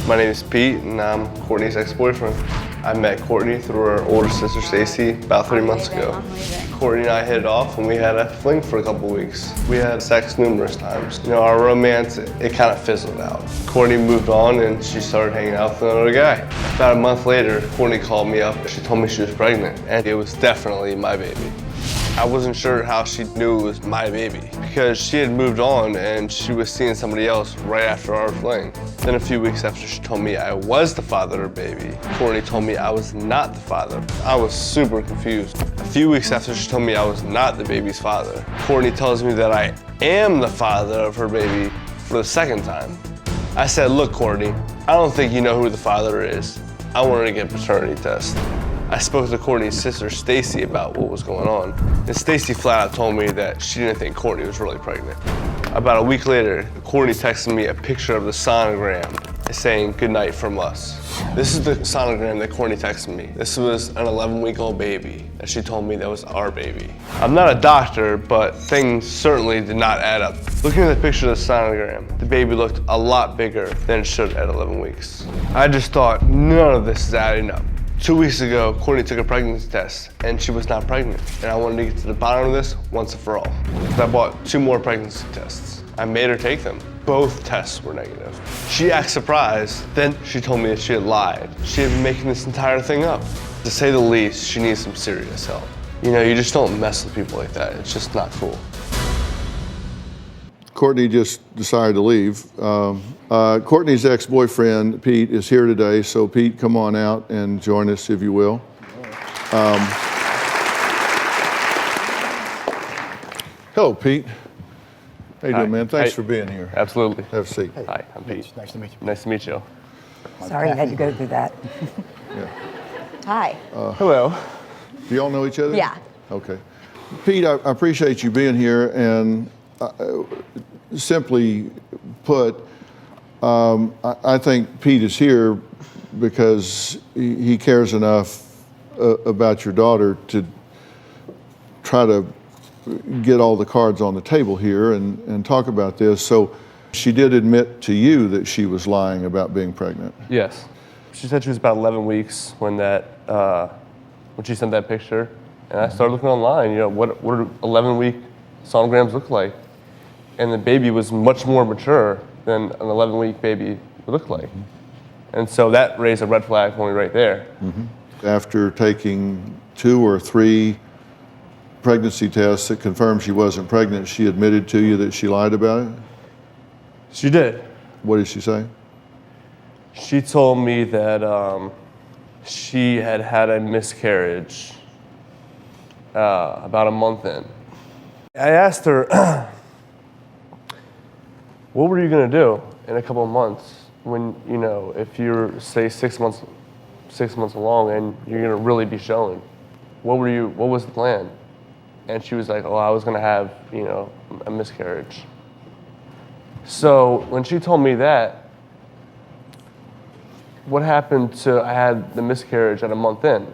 My name is Pete, and I'm Courtney's ex-boyfriend. I met Courtney through her older sister, Stacy, about 3 months ago. Courtney and I hit it off, and we had a fling for a couple weeks. We had sex numerous times. You know, our romance, it kind of fizzled out. Courtney moved on, and she started hanging out with another guy. About a month later, Courtney called me up. She told me she was pregnant, and it was definitely my baby. I wasn't sure how she knew it was my baby because she had moved on and she was seeing somebody else right after our fling. Then a few weeks after she told me I was the father of her baby, Courtney told me I was not the father. I was super confused. A few weeks after she told me I was not the baby's father, Courtney tells me that I am the father of her baby for the second time. I said, look, Courtney, I don't think you know who the father is. I wanted to get a paternity test. I spoke to Courtney's sister, Stacy, about what was going on. And Stacy flat out told me that she didn't think Courtney was really pregnant. About a week later, Courtney texted me a picture of the sonogram saying, good night from us. This is the sonogram that Courtney texted me. This was an 11-week-old baby that she told me that was our baby. I'm not a doctor, but things certainly did not add up. Looking at the picture of the sonogram, the baby looked a lot bigger than it should at 11 weeks. I just thought, none of this is adding up. 2 weeks ago, Courtney took a pregnancy test, and she was not pregnant. And I wanted to get to the bottom of this once and for all. I bought 2 more pregnancy tests. I made her take them. Both tests were negative. She acted surprised. Then she told me that she had lied. She had been making this entire thing up. To say the least, she needs some serious help. You know, you just don't mess with people like that. It's just not cool. Courtney just decided to leave. Courtney's ex-boyfriend, Pete, is here today, so Pete, come on out and join us, if you will. Hello, Pete. How you doing, man? Thanks for being here. Absolutely. Have a seat. Hey. Hi, I'm Pete. Nice to meet you. Nice to meet you. Sorry you had to go through that. Yeah. Hi. Hello. Do y'all know each other? Yeah. Okay. Pete, I appreciate you being here, and simply put, I think Pete is here because he cares enough about your daughter to try to get all the cards on the table here and talk about this. So she did admit to you that she was lying about being pregnant. Yes. She said she was about 11 weeks when she sent that picture. And I started looking online, you know, what do 11-week sonograms look like? And the baby was much more mature than an 11-week baby would look like. And so that raised a red flag for me right there. After taking 2 or 3 pregnancy tests that confirmed she wasn't pregnant, she admitted to you that she lied about it? She did. What did she say? She told me that she had had a miscarriage about a month in. I asked her, what were you gonna do in a couple of months when, you know, if you're, say, 6 months along and you're gonna really be showing? What was the plan? And she was like, oh, I was gonna have, you know, a miscarriage. So when she told me that, what happened to, I had the miscarriage at a month in?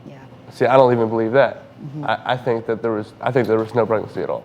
Yeah. See, I don't even believe that. I think there was no pregnancy at all.